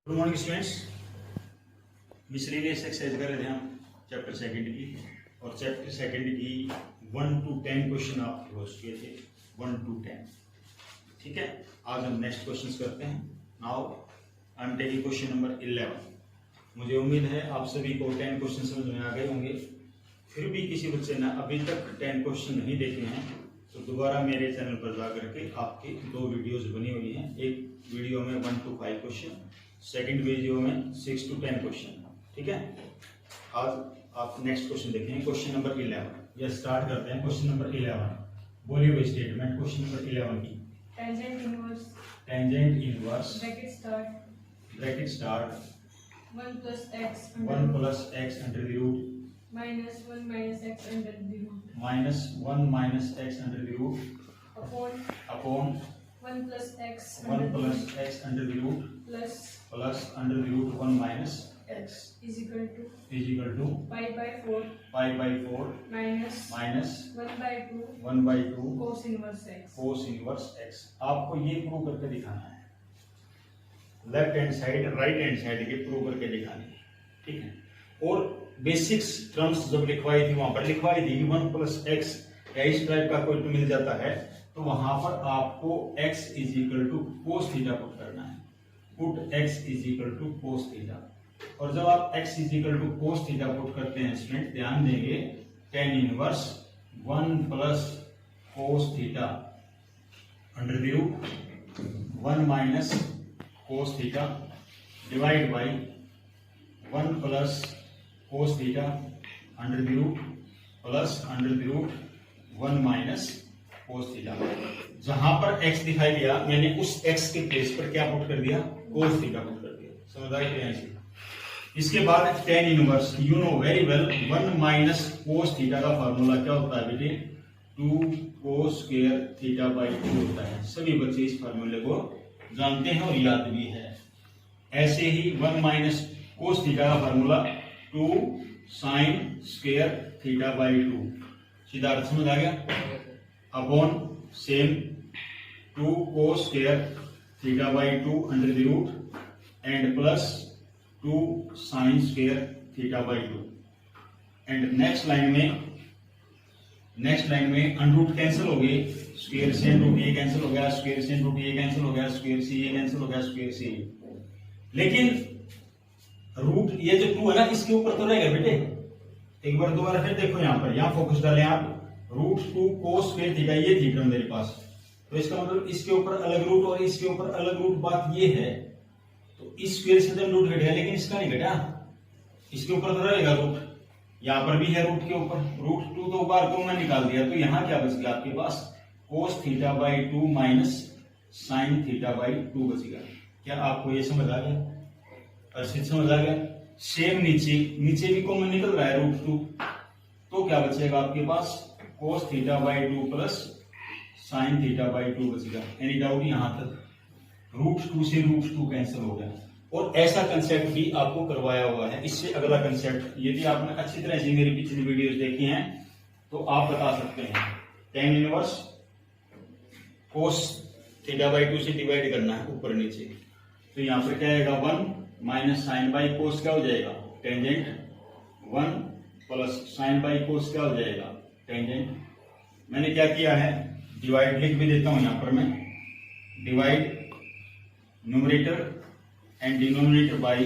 Good morning students. Miscellaneous exercise कर रहे थे हम चैप्टर सेकंड की, और चैप्टर सेकंड की 1 to 10 क्वेश्चन आपके हो चुके थे 1 to 10। ठीक है, आज हम नेक्स्ट क्वेश्चन करते हैं। Now I am taking question number 11। मुझे उम्मीद है आप सभी को 10 क्वेश्चन समझ में आ गए होंगे। फिर भी किसी बच्चे ने अभी तक 10 क्वेश्चन नहीं देखे हैं तो दोबारा मेरे चैनल पर जा करके आपकी 2 वीडियोज बनी हुई हैं। एक वीडियो में 1 to 5 क्वेश्चन, सेकंड वीडियो में 6 to 10 क्वेश्चन। ठीक है, आज आप नेक्स्ट क्वेश्चन देखेंगे, क्वेश्चन नंबर 11। यह स्टार्ट करते हैं क्वेश्चन नंबर 11। बोलिए भाई स्टेटमेंट क्वेश्चन नंबर 11 की। Tangent inverse bracket start 1 plus x 1 plus x under the root minus 1 minus x under the root minus 1 minus x under the root upon 1 plus x 1 plus x under the root plus under the root 1 minus x is equal to pi by 4 minus 1 by 2 cos inverse x। आपको ये prove करके दिखाना है, left hand side right hand side के prove करके दिखानी है। ठीक है, और बेसिक्स टर्म्स जब लिखवाई थी वहां पर लिखवाई थी कि 1 plus x या इस टाइप का कोई मिल जाता है तो वहां पर आपको x is equal to cos theta put करना है। Put x is equal to cos theta, और जब आप x is equal to cos theta put करते हैं स्टूडेंट ध्यान देंगे, tan inverse 1 plus cos theta under the root 1 minus cos theta divide by 1 plus cos theta under the root plus under the root 1 minus cos theta. जहां पर x दिखाई दिया मैंने उस x के प्लेस पर क्या पुट कर दिया, कोस थीटा पुट कर दिया। समझ आई क्या? इसके बाद tan inverse, you know very well 1 minus cos theta का फार्मूला क्या होता है बेटे, 2 cos स्क्वायर थीटा बाई 2 होता है। सभी बच्चे इस फार्मूले को जानते हैं और याद भी है। ऐसे ही 1 minus कोस थीटा का formula 2 sin square theta by 2। सीधा अर्थ समझ आ गया? Upon same 2 cos square theta by 2 under the root and plus 2 sin square theta by 2। And next line में अंडरूट कैंसिल हो गए, स्क्वायर से रूट ये कैंसिल हो गया, स्क्वायर से रूट ये कैंसिल हो गया, स्क्वायर से ये कैंसिल हो गया, स्क्वायर से ये। लेकिन रूट ये जो 2 है ना इसके ऊपर तो रहेगा बेटे। एक बार दोबारा फिर देखो, यहाँ फोकस डालें आप, रूट 2 cos स्क्वायर थीटा, ये थीटा मेरे पास, तो इसका मतलब इसके ऊपर अलग रूट और इसके ऊपर अलग रूट। बात ये है तो इस स्क्वायर से तो रूट घट गया लेकिन इसका नहीं घटा, इसके ऊपर तो रहेगा रूट। यहाँ पर भी है रूट के ऊपर, रूट 2 तो बार को मैं निकाल दिया, तो यहाँ क्या बच गया आपके पास, cos theta by 2 minus sin theta by 2 बचेगा। क्या आपको ये समझ आ गया? अर्षित समझ आ गया? सेम नीचे भी कॉमन निकल रहा है रूट 2, तो क्या बचेगा आपके पास, cos theta by 2 plus sin theta by 2 बचेगा। Any doubt? यहाँ तक रूट 2 से रूट 2 कैंसिल हो गया। और ऐसा कंसेप्ट भी आपको करवाया हुआ है। इससे अगला कंसेप्ट यदि आपने अच्छी तरह से मेरी पिछली वीडियोस देखी हैं तो आप बता सकते हैं, tan inverse cos theta by 2 से डिवाइड करना है ऊपर नीचे, तो यहाँ पर क्या आएगा 1 माइनस साइन बाई कोस क्या हो जाएगा, टेंजेंट 1 प्लस साइन बाई कोस क्या हो जाएगा, टेंजेंट। मैंने क्या किया है, डिवाइड लिख भी देता हूं यहाँ पर मैं, divide numerator and denominator by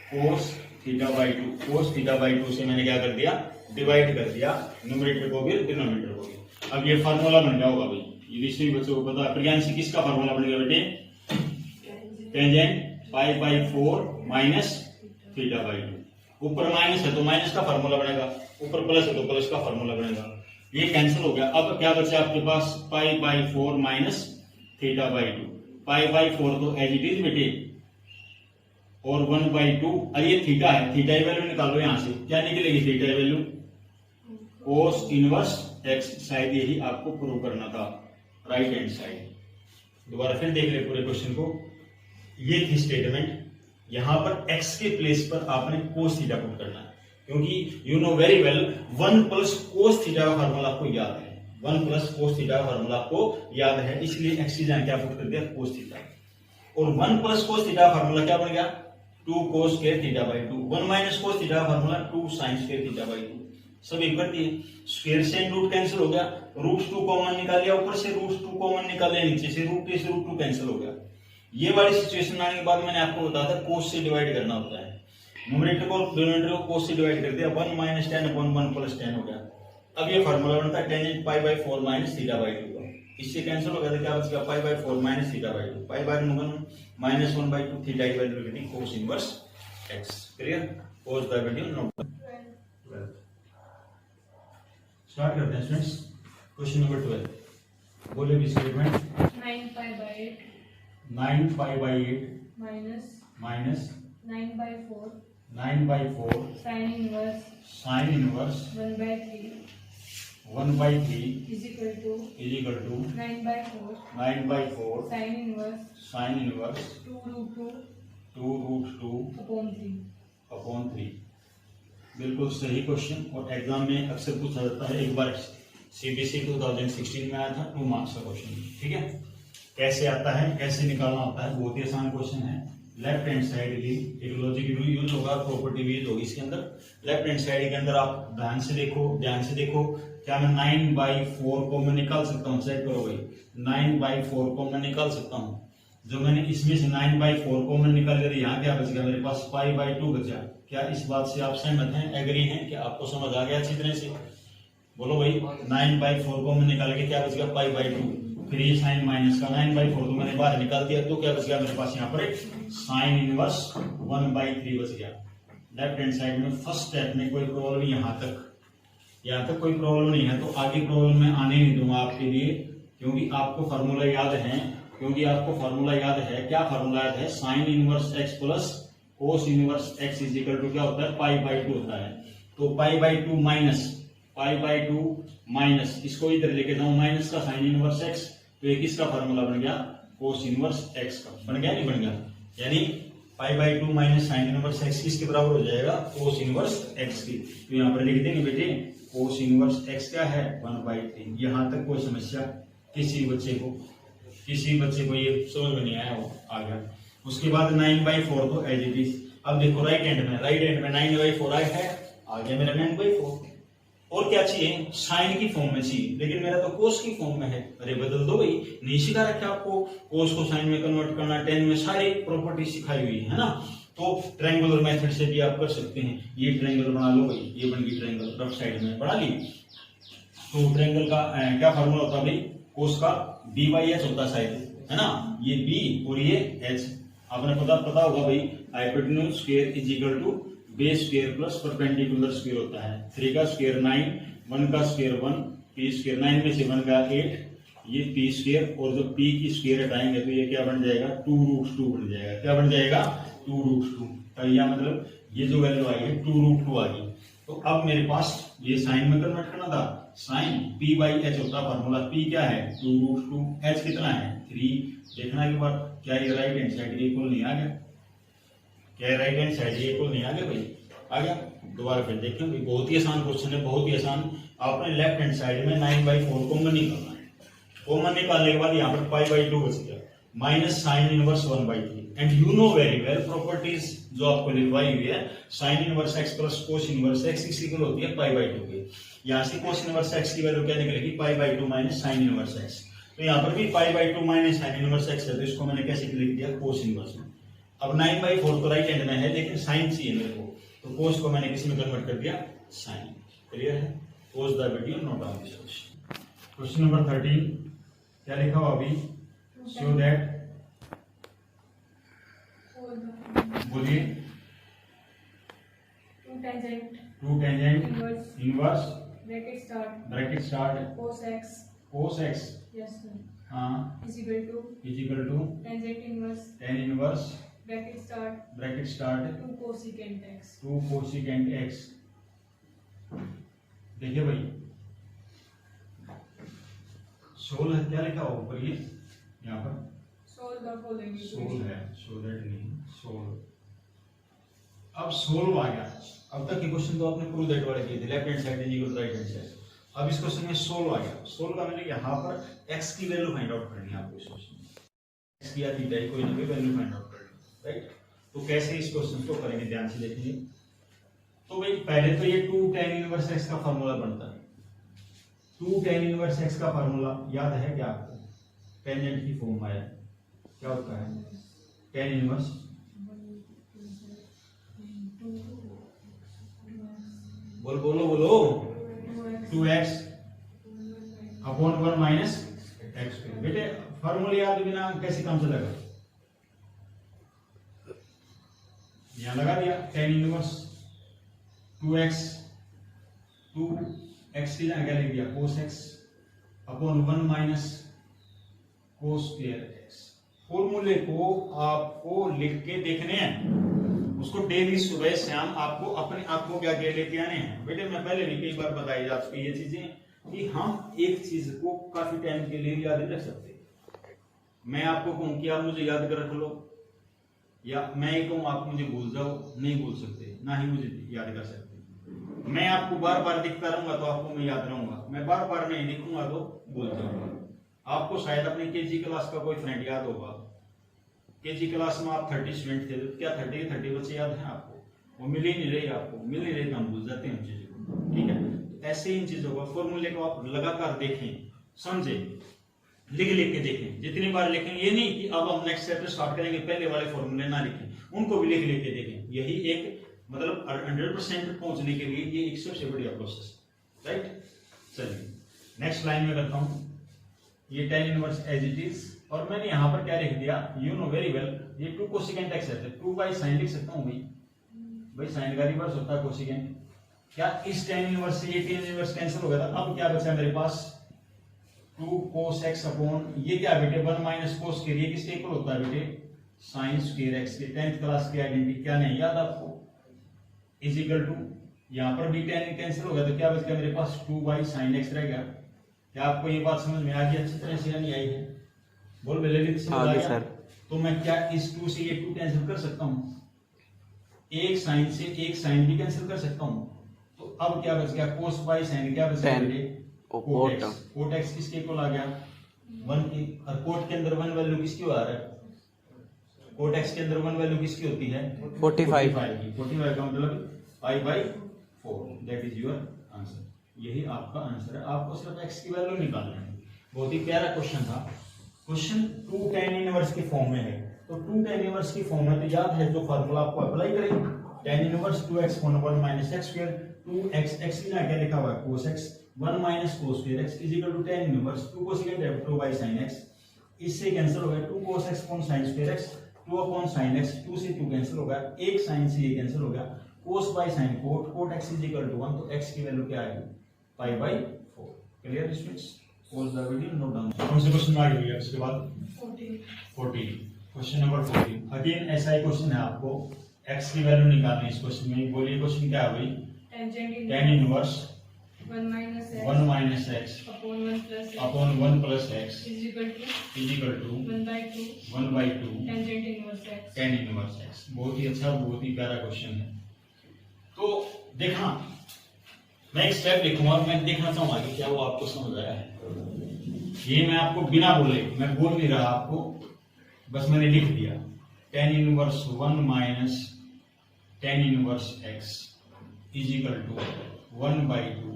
cos theta by 2। Cos theta by 2 से मैंने क्या कर दिया, डिवाइड कर दिया, न्यूमरेटर को भी डिनोमिनेटर को भी। अब ये फार्मूला बन गया होगा भाई, ये सभी बच्चों को पता है। प्रियांशी किसका फार्मूला बन गया बेटे, tangent pi by 4 minus theta by 2। ऊपर माइनस है तो माइनस का फार्मूला बनेगा, ऊपर प्लस है तो प्लस का फार्मूला बनेगा। ये कैंसिल हो गया। अब क्या बचा आपके पास, pi by 4 minus theta by 2। Pi by 4 तो एज इट इज बेटे, और 1 बाई 2, अरे ये थीटा है, थीटा की वैल्यू निकालो यहाँ से, क्या निकलेगी थीटा की वैल्यू, कोस इनवर्स x। शायद यही आपको प्रूव करना था, राइट हैंड साइड। दोबारा फिर देख ले पूरे क्वेश्चन को। ये थी स्टेटमेंट, यहां पर x के प्लेस पर आपने कोस थीटा पुट करना है, क्योंकि you know very well 1 plus cos theta का फार्मूला आपको याद है, 1 प्लस कोस थीटा का फार्मूला आपको याद है, इसलिए x की जगह क्या पुट कर दिया, कोस थीटा। और 1 प्लस कोस थीटा फार्मूला क्या बन गया 2 cos square theta by 2, 1 minus cos theta formula 2 sine square theta by 2, सब एक करती है। स्क्वायर से रूट कैंसिल हो गया, √2 कॉमन निकाल लिया, ऊपर से √2 कॉमन निकाल लिया, नीचे से √2 से √2 कैंसिल हो गया। ये वाली सिचुएशन आने के बाद मैंने आपको बताया था कोस से डिवाइड करना होता है, न्यूमरेटर को डिनोमिनेटर को कोस से डिवाइड कर दिया, 1 माइनस 10 अपॉन 1 प्लस 10 हो गया। अब ये फार्मूला बनता है tan pi by 4 minus theta by 2 का, इससे कैंसिल हो गया तो क्या बचेगा पाई by 4 minus theta by 2, pi by 1 minus 1 by 2 theta की वैल्यू लिखनी कोस inverse x। Clear? Pause the video, note 12 start करते हैं स्टूडेंट्स। क्वेश्चन नंबर 12 बोले भी statement 9 pi by 8 9 pi by 8 minus 9 by 4 9 by 4 sine inverse 1 by 3 1 by 3 is equal to 9 by 4 sine inverse 2√2 upon 3। बिल्कुल सही question, और exam में अक्सर पूछा जाता है, एक बार CBSE 2016 में आया था 2 मार्क्स का क्वेश्चन। ठीक है, कैसे आता है, कैसे निकालना होता है, बहुत ही आसान क्वेश्चन है। लेफ्ट हैंड साइड की एक लॉजिक यूज होगा, प्रॉपर्टी भी यूज होगी इसके अंदर। लेफ्ट हैंड साइड के अंदर आप ध्यान से देखो क्या मैं 9 बाई 4 को मैं निकाल सकता हूँ, चेक करो भाई, 9 बाई 4 को मैं निकाल सकता हूँ। जो मैंने इसमें से 9 बाई 4 को मैं निकाल कर, यहाँ क्या बच गया मेरे पास, पाई बाई 2 बचा। क्या इस बात से आप सहमत हैं, एग्री हैं, कि आपको समझ आ गया अच्छी तरह से? बोलो भाई, 9 बाई 4 को मैं निकाल के क्या बच गया पाई बाई 2, फिर ये साइन माइनस का 9 बाई 4 को मैंने बाहर निकाल दिया, तो क्या बच गया मेरे पास यहाँ पर एक साइन इनवर्स 1 बाई 3 बच गया। लेफ्ट हैंड साइड में फर्स्ट स्टेप में कोई प्रॉब्लम यहाँ तक कोई प्रॉब्लम नहीं है, तो आगे प्रॉब्लम में आने नहीं दूंगा आपके लिए, क्योंकि आपको फार्मूला याद है। क्या फार्मूला याद है, sine inverse x plus cos inverse x is equal to क्या होता है, पाई बाई 2 होता है। तो पाई बाई 2 माइनस इसको इधर लेके जाऊं, माइनस का साइन इनवर्स x, तो एक इसका फार्मूला बन गया कोस इनवर्स x का, बन गया नहीं बन गया, यानी पाई by 2 minus sign inverse x किसके बराबर हो जाएगा, कोस इनवर्स x की। तो यहाँ पर लिख देंगे बेटे कोस इनवर्स x क्या है 1 बाई 3। यहाँ तक कोई समस्या किसी बच्चे को ये समझ में नहीं आया, वो आ गया। उसके बाद 9 बाई 4 तो एज इट इज। अब देखो राइट हैंड में 9 बाई 4 आया है, आ गया मेरा 9 बाई 4। और क्या चाहिए, साइन की फॉर्म में चाहिए, लेकिन मेरा तो कोस की फॉर्म में है। अरे बदल दो भाई, नहीं सिखा रखा आपको कोस को साइन में कन्वर्ट करना, 10 में सारी प्रॉपर्टी सिखाई हुई है ना। तो ट्रायंगुलर मेथड से भी आप कर सकते हैं। ये ट्रायंगल बना लो भाई, ये बन गई ट्रायंगल, लेफ्ट साइड में बना ली। तो ट्रायंगल का क्या फार्मूला होता है भाई, कोस का b बाई एच होता है शायद, है ना, ये b और ये h। आपने पता होगा भाई, hypotenuse square is equal to base square plus perpendicular square होता है। 3 का स्क्वायर 9, 1 का स्क्वायर 1, p स्क्वायर 9 में से 1 का 8, ये p स्क्वायर, और जब p की स्क्वायर हटाएंगे तो ये क्या बन जाएगा 2√2 बन जाएगा। क्या बन जाएगा 2√2। तो यह मतलब ये जो वैल्यू आई है 2√2 आ गई। तो अब मेरे पास ये साइन में कन्वर्ट करना था, साइन p बाई एच होता फार्मूला, p क्या है 2√2, h कितना है 3। देखना के बाद क्या ये राइट हैंड साइड इक्वल नहीं आ गया, क्या राइट हैंड साइड इक्वल नहीं आ गया भाई, आ गया। दोबारा फिर देखें भाई, बहुत ही आसान क्वेश्चन है, बहुत ही आसान। आपने लेफ्ट हैंड साइड में 9 बाई 4 कॉमन निकालना है। कॉमन निकालने के बाद यहाँ पर पाई बाई 2 बच गया, minus sign inverse 1 by 3। And you know very well properties जो आपको लिखवाई हुई है, sine inverse x plus cos inverse x equal होती है पाई बाई 2 की। यहाँ से कोस इनवर्स x की वैल्यू क्या निकलेगी, पाई by 2 minus sign inverse x। तो यहाँ पर भी पाई by 2 minus sign inverse x है, तो इसको मैंने कैसे लिख दिया कोस इनवर्स में। अब 9 बाई 4 तो राइट हैंड में है, लेकिन साइन चाहिए मेरे को, तो कोस को मैंने किस में कन्वर्ट कर दिया, साइन। क्लियर है? Pause the video, note down this question. Question number 13 क्या लिखा हुआ अभी, शो दैट, बोलिए, 2 tangent inverse bracket start cos x yes sir हाँ is equal to tangent inverse bracket start 2 cosecant x। देखिए भाई, सोल है, क्या लिखा हुआ ऊपर, ये यहाँ पर सोल है, सोलेट नहीं, सोल। अब सोल्व आ गया। अब तक के क्वेश्चन तो आपने प्रूव दैट वाले किए थे, left hand side is equal to right hand side. अब इस क्वेश्चन में सोल्व आ गया। सोल्व का मैंने यहाँ पर x की वैल्यू फाइंड आउट करनी है आपको इस क्वेश्चन में। x या थीटा कोई ना कोई वैल्यू फाइंड आउट कर लो, राइट। तो कैसे इस क्वेश्चन को करेंगे ध्यान से देखेंगे। तो भाई पहले तो ये 2 tan इनवर्स x का फार्मूला बनता है। 2 tan इनवर्स x का फार्मूला याद है क्या आपको? टेंजेंट की फॉर्म में है, क्या होता है? tan इनवर्स बोलो 2x अपॉन 1 माइनस x। बेटे फार्मूले याद बिना कैसे काम चलेगा? यहां लगा दिया tan इनवर्स 2x की जगह क्या लिख दिया? cos x upon 1 minus cos square x। फॉर्मूले को आपको लिख के देखने हैं, उसको डेली सुबह शाम आपको अपने आंखों के आगे लेके आने हैं। बेटे मैं पहले भी कई बार बताई जा चुकी ये चीजें कि हम एक चीज को काफी टाइम के लिए याद नहीं रख सकते। मैं आपको कहूं कि आप मुझे याद कर रख लो, या मैं ही कहूं आप मुझे भूल जाओ, नहीं भूल सकते, ना ही मुझे याद कर सकते। मैं आपको बार बार दिखता रहूंगा तो आपको मैं याद रहूंगा, मैं बार बार नहीं दिखूंगा तो भूल जाऊंगा। आपको शायद अपनी केजी क्लास का कोई फ्रेंड याद होगा, केजी क्लास में आप 30 स्टूडेंट थे, तो क्या 30 के 30 बच्चे याद हैं आपको? वो मिल ही नहीं रही, आपको मिल नहीं रही, हम भूल जाते हैं उन चीजों को, ठीक है। तो ऐसे इन चीजों को फॉर्मूले को आप लगातार देखें, समझे, लिख के देखें, जितनी बार लिखें। ये नहीं कि अब हम नेक्स्ट चैप्टर स्टार्ट करेंगे पहले वाले फॉर्मूले ना लिखें, उनको भी लिख के देखें। यही एक मतलब 100% पहुंचने के लिए ये एक सबसे बढ़िया प्रोसेस, राइट। चलिए नेक्स्ट लाइन में करता हूं, ये tan inverse as it is, और मैंने यहां पर क्या लिख दिया? यू नो वेरी वेल, ये 2 कोसेकेंट x है, 2 बाई साइन लिख सकता हूं भाई साइन का रिवर्स होता है कोसेकेंट। क्या इस tan इनवर्स से ये tan इनवर्स कैंसिल हो गया था? अब क्या बचा मेरे पास? 2 cos x अपॉन ये क्या बेटे 1 माइनस cos के लिए किसके इक्वल होता है बेटे? sin स्क्वायर x के। 10th क्लास की आइडेंटिटी क्या नहीं याद आपको? इज इक्वल टू, यहां पर भी tan कैंसिल हो गया तो क्या बच गया मेरे पास? 2 बाई साइन x रह गया। क्या आपको ये बात समझ में आ गई अच्छी तरह से या नहीं आई है? बोल बेले सर। तो मैं क्या इस 2 से ये 2 कैंसिल कर सकता हूं? एक साइन से एक साइन भी कैंसिल कर सकता हूं। तो अब क्या बच गया? cos बाई साइन क्या बच गया बेटे? cot x किसके इक्वल आ गया? 1 की। और cot के अंदर 1 वैल्यू किसकी आ रहा है? cot x के अंदर 1 वैल्यू किसकी होती है? 45 की। 45 का मतलब पाई by 4, that is your answer. यही आपका आंसर है, आपको सिर्फ x की वैल्यू निकालना है। बहुत ही प्यारा क्वेश्चन था। क्वेश्चन 2 tan इनवर्स की फॉर्म में है, तो 2 tan इनवर्स की फॉर्म में तो याद है जो फार्मूला आपको अप्लाई करेंगे, tan inverse 2x upon 1 minus x square. 2x x की जगह क्या लिखा हुआ है? cos x 1 minus cos square x is equal to tan inverse 2 cosecant है 2 बाई sin x। इससे कैंसिल हो गया 2 cos x upon sin square x, 2 upon sin x, 2 से 2 कैंसिल हो गया, एक sin से ये कैंसिल हो गया, cos by sin cot, cot x is equal to 1, तो x की वैल्यू क्या आएगी? Pi by 4। Clear students? Pause the video, note down. कौन से क्वेश्चन आ गए? उसके बाद 14 क्वेश्चन नंबर 14 अगेन ऐसा ही क्वेश्चन है, आपको x की वैल्यू निकालनी है इस क्वेश्चन में। बोलिए क्वेश्चन क्या है भाई? tan inverse 1 minus x upon 1 plus x is equal to 1/2 tan inverse x। बहुत ही अच्छा, बहुत ही प्यारा क्वेश्चन है। तो देखना, मैं एक स्टेप लिखूंगा, मैं देखना चाहूंगा कि क्या वो आपको समझ आया है। ये मैं आपको बिना बोले, मैं बोल नहीं रहा आपको, बस मैंने लिख दिया tan inverse 1 minus tan inverse x is equal to 1/2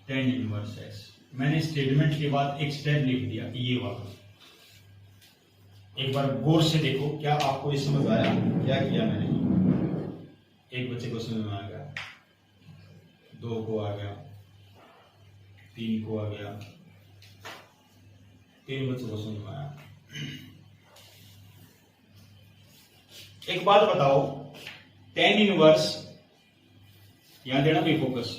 tan inverse x। मैंने स्टेटमेंट के बाद एक स्टेप लिख दिया, ये वाला। एक बार गौर से देखो, क्या आपको ये समझ आया क्या किया मैंने? एक बच्चे को समझ में आ गया, 2 को आ गया, 3 को आ गया, 3 बच्चों को समझ में आया। एक बात बताओ, tan इनवर्स, यहां देना भी focus,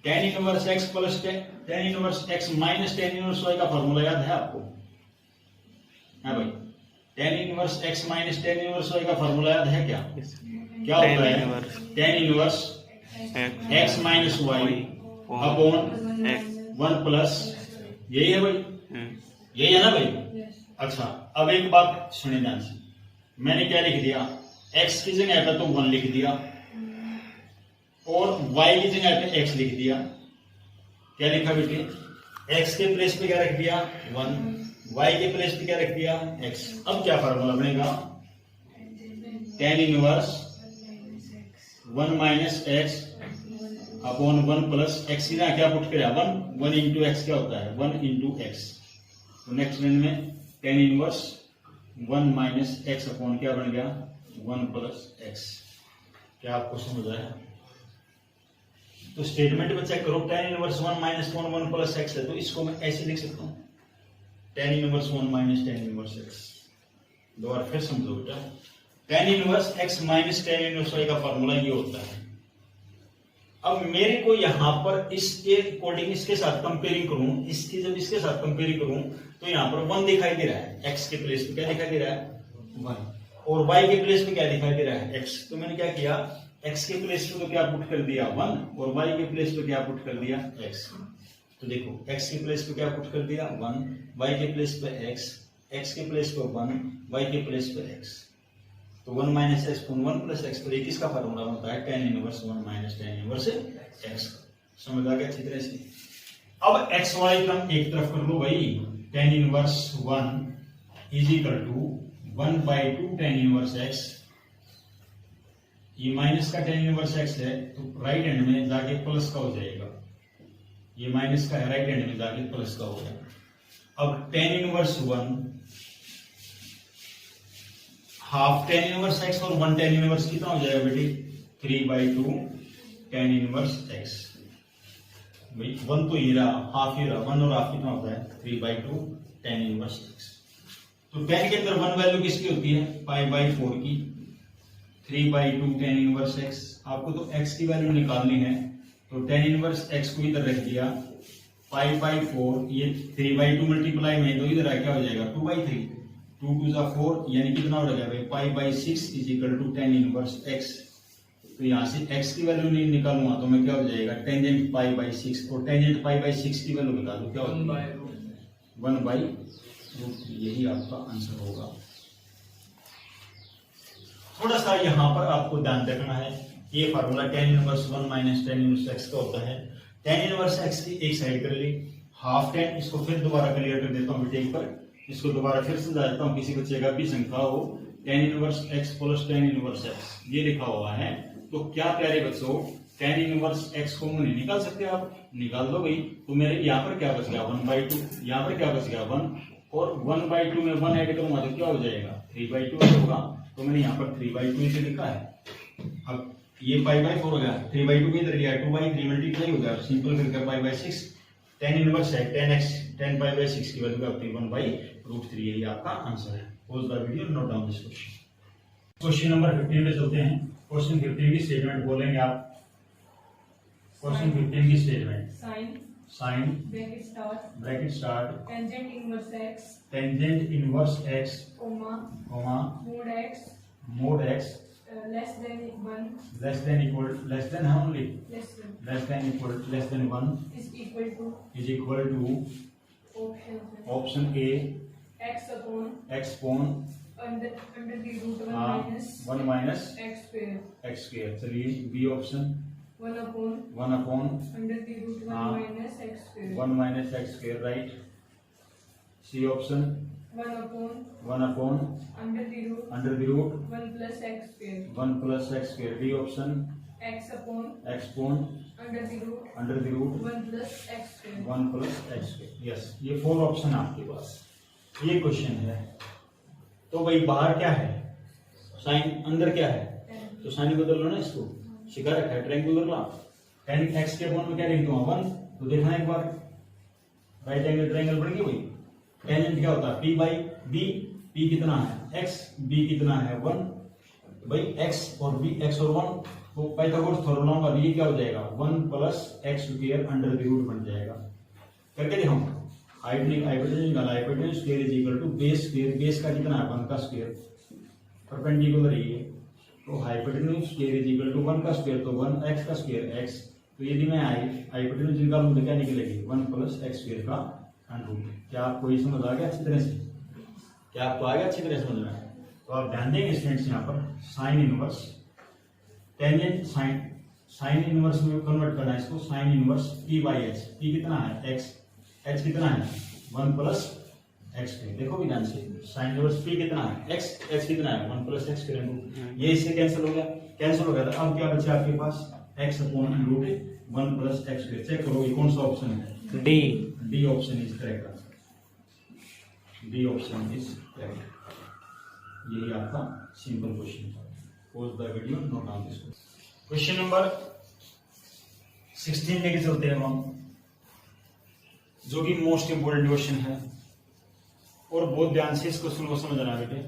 tan inverse x plus tan inverse x minus tan inverse y का फॉर्मूला याद है आपको? है भाई? tan inverse x minus tan inverse y का फॉर्मूला याद है क्या? क्या होता है? tan inverse x minus y upon 1 plus, यही है भाई? यही है ना भाई? अच्छा, अब एक बात सुनिए ध्यान से। मैंने क्या लिख दिया? x की जगह पे तो 1 लिख दिया और y की जगह पे x लिख दिया। क्या लिखा बेटे? x के प्लेस पे क्या रख दिया? 1, y के प्लेस पे क्या रख दिया x। अब क्या फार्मूला बनेगा, tan inverse 1 minus x upon 1 plus x. यहाँ क्या पुट किया 1 इंटू एक्स क्या होता है 1 इंटू एक्स। तो नेक्स्ट लाइन में tan inverse 1 minus x upon क्या बन गया 1 प्लस एक्स। क्या आपको समझ आया? तो स्टेटमेंट में चेक करो, tan inverse 1 minus 1 plus x है, तो इसको मैं ऐसे लिख सकता हूँ tan inverse 1 minus tan inverse x. दोबारा फिर समझो बेटा, tan inverse x minus tan inverse y का फॉर्मूला ये होता है। अब मेरे को यहां पर इसके अकॉर्डिंग इसके साथ कंपेयरिंग करूं, इसकी जब इसके साथ कंपेयरिंग करूं तो यहां पर 1 दिखाई दे रहा है, x के प्लेस पे क्या दिखाई दे रहा है 1, और y के प्लेस पे क्या दिखाई दे रहा है x। तो मैंने क्या किया, x के प्लेस पे तो क्या पुट कर दिया 1 और y के प्लेस पे क्या पुट कर दिया x। तो देखो x के प्लेस पे क्या पुट कर दिया 1, y के प्लेस पे x के प्लेस पे 1, y के प्लेस पे x। तो 1 माइनस एक्स 1 प्लस एक्स, तो एक इसका फार्मूला होता है tan inverse 1 minus tan inverse x. समझ आ गया अच्छी तरह से? अब एक्स वाली टर्म एक तरफ कर लो भाई, tan inverse 1 is equal to 1/2 tan inverse x. ये माइनस का tan इनवर्स एक्स है तो राइट हैंड में जाके प्लस का हो जाएगा, ये माइनस का है राइट हैंड में जाके प्लस का हो जाएगा। अब tan inverse 1 half tan inverse x और 1 tan इनवर्स कितना हो जाएगा बेटी 3/2 tan इनवर्स x। भाई 1 तो ये रहा, हाफ ये रहा, 1 और हाफ कितना होता है 3/2 tan इनवर्स x। तो tan के अंदर 1 वैल्यू किसकी होती है π/4 की, 3/2 tan इनवर्स x। आपको तो x की वैल्यू निकालनी है, तो tan इनवर्स x को इधर रख दिया, π/4 ये 3/2 मल्टीप्लाई में तो इधर क्या हो जाएगा 2/3, 2 2 जा 4 यानी कितना हो जाएगा भाई π/6 is equal to tan inverse x। तो यहाँ से x की वैल्यू नहीं निकालूंगा तो मैं क्या हो जाएगा टेंजेंट π/6, और टेंजेंट π/6 की वैल्यू निकालू क्या होगी 1/√3। यही आपका आंसर होगा। थोड़ा सा यहाँ पर आपको ध्यान रखना है, ये formula tan inverse 1 minus tan inverse x का होता है। tan इनवर्स x की एक साइड कर ली, हाफ tan, इसको फिर दोबारा क्लियर कर देता हूँ बेटे पर, इसको दोबारा फिर समझा देता हूँ, किसी बच्चे का भी शंका हो। tan inverse x plus tan inverse x ये लिखा हुआ है, तो क्या प्यारे बच्चों tan इनवर्स x को नहीं निकाल सकते आप, निकाल दो भाई। तो मेरे यहाँ पर क्या बच गया 1/2, यहाँ पर क्या बच गया 1, और 1/2 में 1 ऐड करूंगा तो क्या हो जाएगा 3/2 होगा। तो मैंने यहाँ पर 3/2 इसे लिखा है। अब ये π/4 हो गया, 3/2 को इधर लिया, 2/3 मल्टीप्लाई हो गया, सिंपल करके π/6 tan इनवर्स है tan π/6 की वैल्यू क्या होती है 1/√3। यही आपका आंसर है। Pause the video, note down this question. Question number 15 पे चलते हैं। क्वेश्चन 15 की स्टेटमेंट बोलेंगे आप। क्वेश्चन 15 की statement, sine bracket start tangent inverse x comma mod x less than 1 less than how only less than 1 is equal to option A x upon x upon under the root 1 minus x square। चलिए B option 1 upon under the root 1 minus x square। 1 minus x square, right। C option 1 upon under the root 1 plus x square। 1 plus x square। D option x upon under the root 1 plus x square। 1 plus x square। Yes, ये 4 option आपके पास। ये question है। तो भाई बाहर क्या है sign, अंदर क्या है, तो साइन बदल लो ना, इसको सिखा रखा है ट्रायंगुलर ला। tan x के अपॉन में क्या लिख दूंगा 1, तो देखना एक बार राइट एंगल ट्रायंगल बन गई भाई। टेंजेंट क्या होता है p/b, p कितना है x, b कितना है 1, भाई x और b, x और 1, तो पाइथागोरस थ्योरम लाऊंगा, ये क्या हो जाएगा 1 plus x square under the root बन जाएगा। करके देखो, हाइपोटेन्यूज निकाला, hypotenuse square is equal to base square, base का कितना है 1 का स्क्वायर, परपेंडिकुलर है ये, तो hypotenuse square is equal to 1 का स्क्वायर, तो 1x का स्क्वायर x। तो यदि मैं हाइपोटेन्यूज निकालूं तो क्या निकलेगी 1 प्लस x स्क्वायर का अंडर। क्या आपको ये समझ आ गया अच्छी तरह से? क्या आपको आ गया अच्छी तरह समझ में? तो आप ध्यान देंगे स्टूडेंट्स, यहाँ पर sine inverse tangent sine inverse में कन्वर्ट करना है इसको, साइन इनवर्स p/h। p कितना है x, h कितना है 1 प्लस एक्स स्क्वायर। देखो भी ध्यान से, साइन इनवर्स पी कितना है, एक्स, एक्स कितना है 1 प्लस एक्स स्क्वायर रूट, ये इससे कैंसिल हो गया, कैंसिल हो गया। तो अब क्या बचा आपके पास, x upon root 1 plus x square. Check करो ये कौन सा ऑप्शन है, D. D option is correct answer, D option is correct. यही आपका सिंपल क्वेश्चन था। Pause the video, note down this question number 16 लेके चलते हैं हम, जो कि मोस्ट इंपोर्टेंट क्वेश्चन है, और बहुत ध्यान से इस क्वेश्चन को समझना बेटे,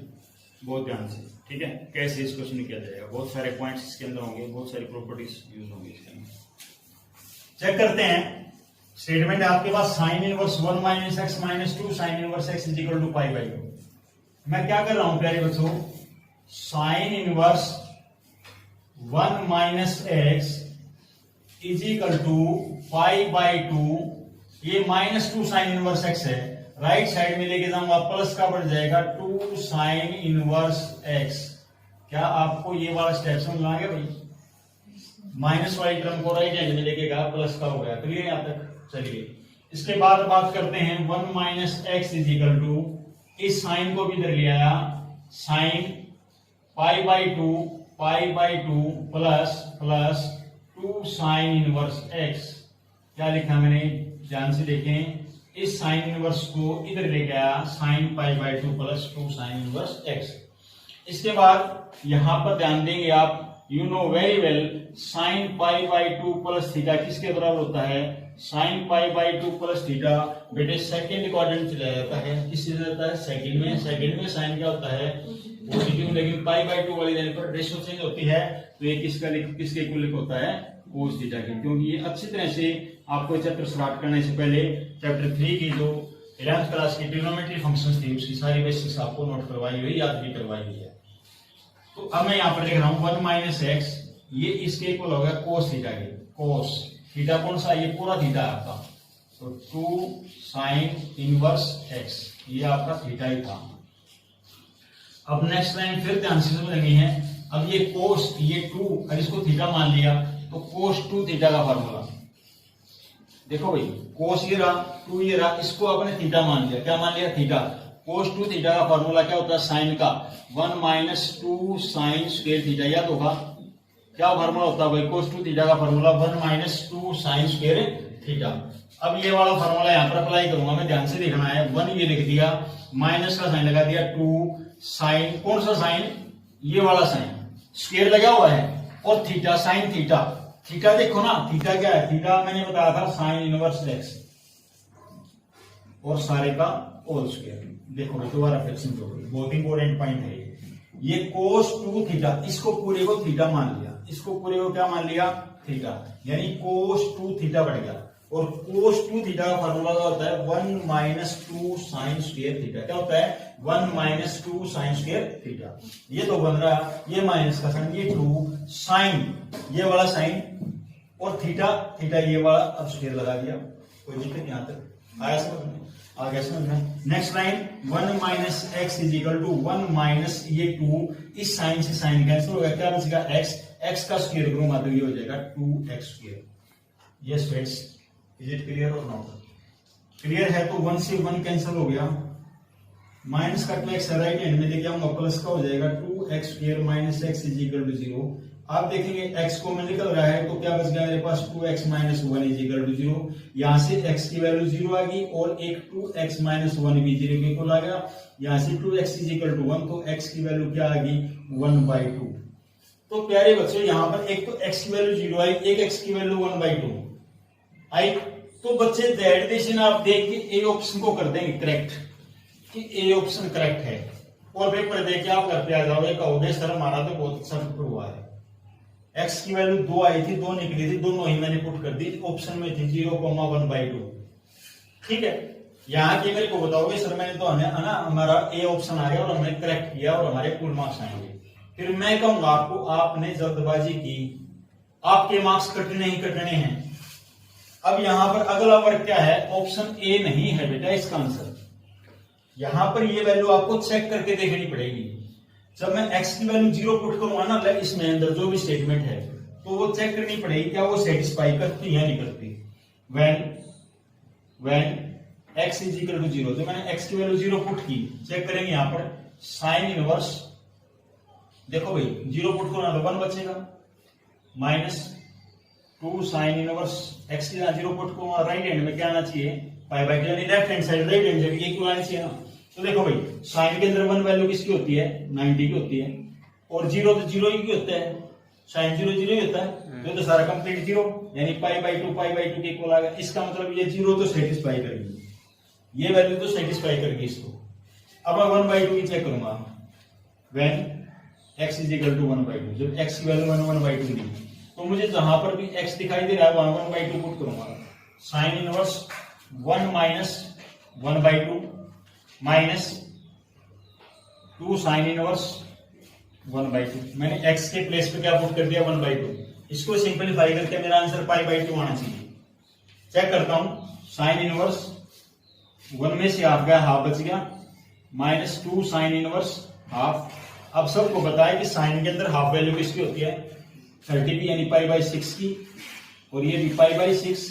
बहुत ध्यान से, ठीक है। कैसे इस क्वेश्चन किया जाएगा, बहुत सारे पॉइंट्स इसके अंदर होंगे, बहुत सारी प्रॉपर्टीज यूज होंगी इसके अंदर। चेक करते हैं, स्टेटमेंट है आपके पास sine inverse 1 minus x minus 2 sine inverse x is equal to pi by 2। मैं क्या कर रहा हूं प्यारे बच्चों, sine inverse 1 minus x is equal to pi by 2, ये -2 साइन इनवर्स एक्स है, राइट साइड में लेके जाऊंगा प्लस का बढ़ जाएगा 2 साइन इनवर्स एक्स। क्या आपको ये वाला स्टेप समझ में आ गया भाई, माइनस वाली टर्म को राइट हैंड में लेके गया, प्लस का हो गया, क्लियर यहां तक। चलिए इसके बाद बात करते हैं 1 minus x is equal to, इस साइन को भी इधर ले आया, sine pi by two plus plus 2 sine inverse x. क्या लिखा मैंने, ध्यान से देखें, इस साइन इनवर्स को इधर ले गया, sign pi by 2 plus 2 sine inverse x. इसके बाद यहां पर ध्यान देंगे आप, you know very well, sign pi by 2 plus theta किसके बराबर होता है, sign pi by 2 plus theta बेटे सेकंड क्वाड्रेंट चला जाता है, किससे जाता है, सेकंड में। सेकंड में साइन क्या होता है, पॉजिटिव, लेकिन पाई बाई 2 वाली लाइन पर रेशियो चेंज होती है, तो ये किसके इक्वल होता है, कोस थीटा के। क्योंकि ये अच्छी तरह से आपको चैप्टर स्टार्ट करने से पहले चैप्टर 3 की जो 11th क्लास की ट्रिग्नोमेट्री फंक्शंस थी उसकी सारी बेसिक्स आपको नोट करवाई हुई, याद भी करवाई हुई है। तो अब मैं यहाँ पर लिख रहा हूं 1 माइनस एक्स, ये इसके इक्वल होगा कोस थीटा के, कोस थीटा कौन सा, ये पूरा थीटा है आपका, तो 2 साइन इनवर्स एक्स, ये आपका थीटा ही था। अब नेक्स्ट लाइन फिर ध्यान से समझनी है, अब ये कोस, ये 2, अगर इसको थीटा मान लिया तो कोस 2 थीटा का फार्मूला, देखो भाई कोस ये रहा, 2 ये रहा, इसको आपने थीटा मान लिया, क्या मान लिया, थीटा। कोस 2 थीटा का फार्मूला क्या होता है, साइन का 1 माइनस 2 साइन स्क्वायर थीटा, याद होगा क्या फार्मूला होता है भाई, कोस 2 थीटा का formula 1 minus 2 sine square theta. अब ये वाला फार्मूला यहाँ पर अप्लाई करूंगा मैं, ध्यान से देखना है, 1 ये लिख दिया, माइनस का साइन लगा दिया, 2 साइन, कौन सा साइन, ये वाला साइन, स्क्वायर लगा हुआ है, और थीटा, साइन थीटा, थीटा देखो ना, थीटा क्या है, थीटा मैंने बताया था साइन इनवर्स एक्स, और सारे का होल स्क्वायर। देखो दोबारा फिर समझो, बहुत इंपॉर्टेंट पॉइंट है ये कोस 2 थीटा, इसको पूरे को थीटा मान लिया, इसको पूरे को क्या मान लिया, थीटा, यानी कोस 2 थीटा बढ़ गया, और कोस 2 थीटा का फार्मूला क्या होता है, 1 माइनस 2 साइन स्क्वायर थीटा, क्या होता है, 1 माइनस 2 साइन स्क्वायर थीटा। ये तो बन रहा, ये माइनस का साइन, ये 2 साइन, ये वाला साइन, और थीटा, थीटा ये वाला, अब स्क्वायर लगा दिया, कोई दिक्कत यहां तक आया समझ में, आ गया समझ में। Next line 1 minus x is equal to 1 minus ये 2, इस साइन से साइन कैंसिल होगा, क्या बचेगा, एक्स, एक्स का स्क्वायर करूंगा तो ये हो जाएगा 2x square. Yes friends, is it clear और नॉट, क्लियर है तो 1 से 1 कैंसिल हो गया, माइनस का 2x राइट हैंड में लेके आऊंगा, प्लस का हो जाएगा 2x square minus x is equal to 0। आप देखेंगे x को में निकल रहा है तो क्या बच गया मेरे पास, 2x minus 1 is equal to 0, यहां से x की वैल्यू 0 आ गई, और एक 2x माइनस 1 भी 0 के इक्वल आ गया, यहां से 2x इज इक्वल टू 1, तो x की वैल्यू क्या आ गई, 1/2। तो प्यारे बच्चों यहां पर एक तो x की वैल्यू 0 आई, एक x की वैल्यू 1/2 आई, तो बच्चे दैट देशन आप देख के ए ऑप्शन को कर देंगे करेक्ट, कि ए ऑप्शन करेक्ट है, और पेपर देख के आप घर पे आ जाओगे, कहोगे सर हमारा तो बहुत अच्छा पेपर हुआ है, x की वैल्यू 2 आई थी, 2 निकली थी, दोनों ही मैंने पुट कर दी, ऑप्शन में थी 0,1/2, ठीक है। यहाँ के मेरे को बताओगे सर मैंने तो ना हमारा ए ऑप्शन आ गया और हमने करेक्ट किया और हमारे फुल मार्क्स आएंगे, फिर मैं कहूंगा आपको आपने जल्दबाजी की, आपके मार्क्स कटने ही कटने हैं। अब यहां पर अगला वर्ग क्या है, ऑप्शन ए नहीं है बेटा इसका आंसर, यहां पर ये वैल्यू आपको चेक करके देखनी पड़ेगी। जब मैं x की वैल्यू 0 पुट करूंगा ना इसमें अंदर जो भी स्टेटमेंट है, तो वो चेक करनी पड़ेगी क्या वो सेटिस्फाई करती है नहीं करती। when x is equal to 0, तो मैंने x की वैल्यू 0 पुट की, चेक करेंगे यहाँ पर साइन इनवर्स, देखो भाई 0 पुट करो ना तो 1 बचेगा, माइनस 2 साइन इनवर्स x की 0 पुट को राइट हैंड में क्या आना चाहिए, पाई बाय 2, यानी left hand side right hand side equal आना चाहिए ना। तो देखो भाई साइन के अंदर 1 वैल्यू किसकी होती है, 90 की होती है, और 0 तो 0 ही की होता है, साइन 0 0 ही होता है, तो सारा कंप्लीट 0, यानी पाई बाय 2 के इक्वल आ गया। इसका मतलब ये 0 तो सेटिस्फाई करेगी, ये वैल्यू तो सेटिस्फाई करेगी इसको। अब मैं 1/2 की चेक करूंगा, when x is equal to 1/2, जब x की वैल्यू 1/2 दी, तो मुझे जहां पर भी x दिखाई दे रहा है वहां 1/2 पुट करूंगा, sign inverse 1 minus 1/2 minus 2 sine inverse 1/2, मैंने x के प्लेस पे क्या पुट कर दिया 1/2, इसको सिंपलीफाई करके मेरा आंसर π/2 आना चाहिए। चेक करता हूं, साइन इनवर्स 1 में से हाफ गया, हाफ बच गया, माइनस 2 साइन इनवर्स हाफ। अब सबको बताया कि साइन के अंदर हाफ वैल्यू किसकी होती है, 30 की, यानी π/6 की, और ये भी π/6,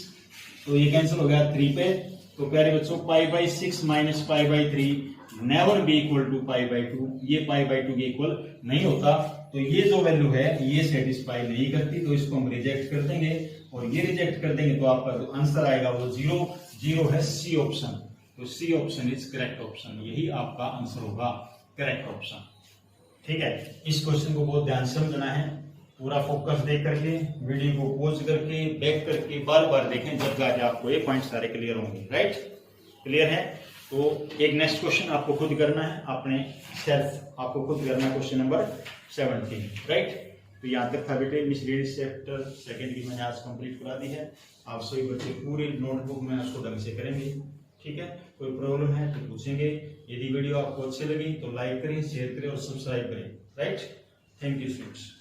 तो ये कैंसिल हो गया 3 पे। तो प्यारे बच्चों π/6 minus π/3 never be equal to π/2, ये π/2 के इक्वल नहीं होता। तो ये जो वैल्यू है ये सेटिस्फाई नहीं करती, तो इसको हम रिजेक्ट कर देंगे, और ये रिजेक्ट कर देंगे तो आपका जो आंसर आएगा वो 0 है, सी ऑप्शन। तो C option is correct option, यही आपका आंसर होगा, करेक्ट ऑप्शन। ठीक है, इस क्वेश्चन को बहुत ध्यान से समझना है, पूरा फोकस देख करके, वीडियो को पॉज करके, बैक करके बार बार देखें, जब जाके आपको ये पॉइंट सारे क्लियर होंगे। राइट, क्लियर है? तो एक नेक्स्ट क्वेश्चन आपको खुद करना है, अपने सेल्फ आपको खुद करना है, क्वेश्चन नंबर 17। राइट, तो यहाँ तक था बेटे, मिसलीड चैप्टर सेकंड की मैंने आज कंप्लीट करा दी है। आप सभी बच्चे पूरे नोटबुक में उसको ढंग से करेंगे। ठीक है, कोई प्रॉब्लम है तो पूछेंगे। यदि वीडियो आपको अच्छी लगी तो लाइक करें, शेयर करें और सब्सक्राइब करें। Right, thank you students.